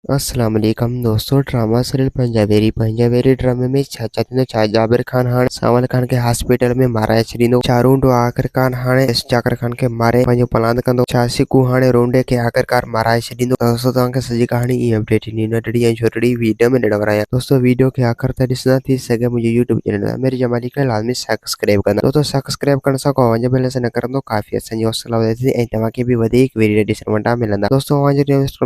अस्सलाम वालेकुम दोस्तों। ड्रामा सीरियल पंजाबेरी ड्रामे में छा जाबिर खान हाणे सावल खान के हॉस्पिटल में माराए छॾींदो। छा रूंडो आख़िरकार हाणे जाकिर खान के मारे पंहिंजो प्लान कंदो। छा सिकू हाणे रोंडे के आख़िरकार माराए छॾींदो। दोस्तों तव्हांखे सॼी कहानी ई अपडेट ॾींदी नंढड़ी ऐं छोटड़ी वीडियो में ॾियण वारा आहियां। दोस्तों वीडियो के आख़िर तक ॾिसंदा थी सघे मुंहिंजे यूट्यूब चैनल मेरी जमाली खे लाज़मी सब्सक्राइब कंदा। दोस्तों सब्सक्राइब करण सां को वञ बेल से न करंदो काफ़ी असांजी हौसला वधे ऐं तव्हांखे बि वधीक वीडियो ॾिसण वटा मिलंदा। दोस्तों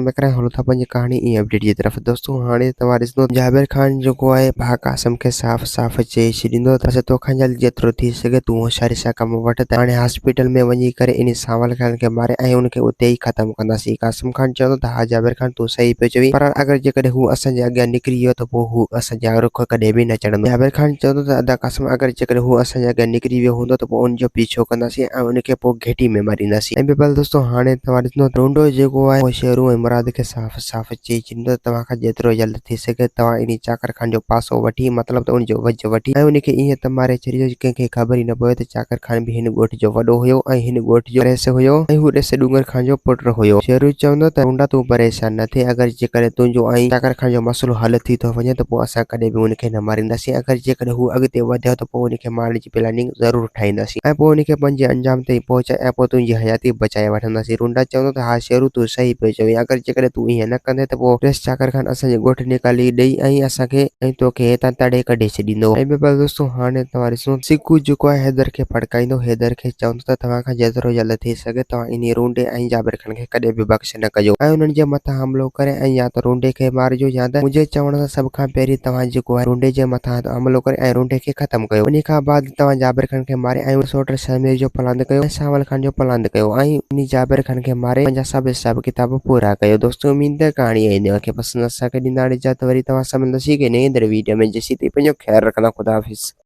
में करे हलो था पंहिंजी कहानी ई अपडेट जी तरफ। दोस्तों हाणे तव्हां ॾिसंदो जाबिर खान जेको आहे भाउ कासिम खे साफ़ साफ़ चई छॾींदो त तोखां जल्द जेतिरो थी सघे तूं होशियारी सां कमु वठि त हाणे हॉस्पिटल में वञी करे इन सावल खान खे मारे ऐं उनखे उते ई ख़तमु कंदासीं। कासिम खान चवंदो त हा जाबिर खान तूं सही पियो चवीं, पर अगरि जेकॾहिं हू असांजे अॻियां निकिरी वियो त पोइ हू असांजा रुख कॾहिं बि न चढ़ंदो। जाबिर खान चवंदो त अदा कासिम अगरि जेकॾहिं हू असांजे अॻियां निकिरी वियो हूंदो त पोइ उनजो पीछो कंदासीं ऐं उनखे पोइ घेटी में मारींदासीं। ऐं ॿियो दोस्तों हाणे तव्हां ॾिसंदो रोंडो जेको आहे उहो शेरू ऐं मुराद खे साफ़ साफ़ चई छॾींदो तव्हांखां जेतिरो जल्द थी सघे तव्हां इन चाकर खान जो पासो वठी मतिलबु त उनजो वज वठी ऐं उनखे ईअं त मारे छॾियो कंहिंखे ख़बर ई न पवे त चाकर खान बि हिन ॻोठ जो वॾो हुयो ऐं हिन ॻोठ जो रहिस हुयो ऐं हू ॾिस डूंगर खान जो पुटु हुयो। शेरू चवंदो त रूंडा तूं परेशान न थिए, अगरि जेकॾहिं तुंहिंजो ऐं चाकर खान जो मसइलो हल थी थो वञे त पोइ असां कॾहिं बि उनखे न मारींदासीं। अगरि जेकॾहिं हू अॻिते वधियो त पोइ उनखे मारण जी प्लानिंग ज़रूरु ठाहींदासीं ऐं पोइ उनखे पंहिंजे अंजाम ताईं पहुचाए ऐं पोइ तुंहिंजी हयाती बचाए वठंदासीं। रूंडा चवंदो त हा शेरू तूं सही पियो चवीं, अगरि जेकॾहिं तूं ईअं न कंदे त पोइ ॾिस चाकर खान असांजे ॻोठ निकाली ॾेई ऐं असांखे ऐं तोखे हितां तड़े कढी छॾींदो। ऐं ॿियो दोस्तों हाणे तव्हां ॾिसो सिकू जेको आहे हैदर खे फड़काईंदो। हैदर खे चवंदो त तव्हांखां जेतिरो जल्द थी सघे तव्हां इन रूंडे ऐं जाबिर खान खे कॾहिं बि बख़्श न कजो ऐं उन्हनि जे मथां हमलो करे ऐं या त रूंडे खे मारिजो या त मुंहिंजे चवण सां सभ खां पहिरीं तव्हां जेको आहे रूंडे जे मथां हमलो करे ऐं रूंडे खे ख़तमु कयो। उन खां बाद तव्हां जाबिर खान खे मारे ऐं सोट शामिर जो प्लान कयो ऐं सावल खान जो प्लान कयो ऐं उन जाबिर खान खे मारे पंहिंजा सभु हिसाब किताब पूरा कयो। दोस्तों उम्मीद आहे कहाणी खे पसंदि असांखे ॾींदा वरी तव्हां सां मिलंदासीं कि नई वीडियो में। जेसीं ताईं पंहिंजो ख्यालु रखंदा। खुदा हाफ़िज़।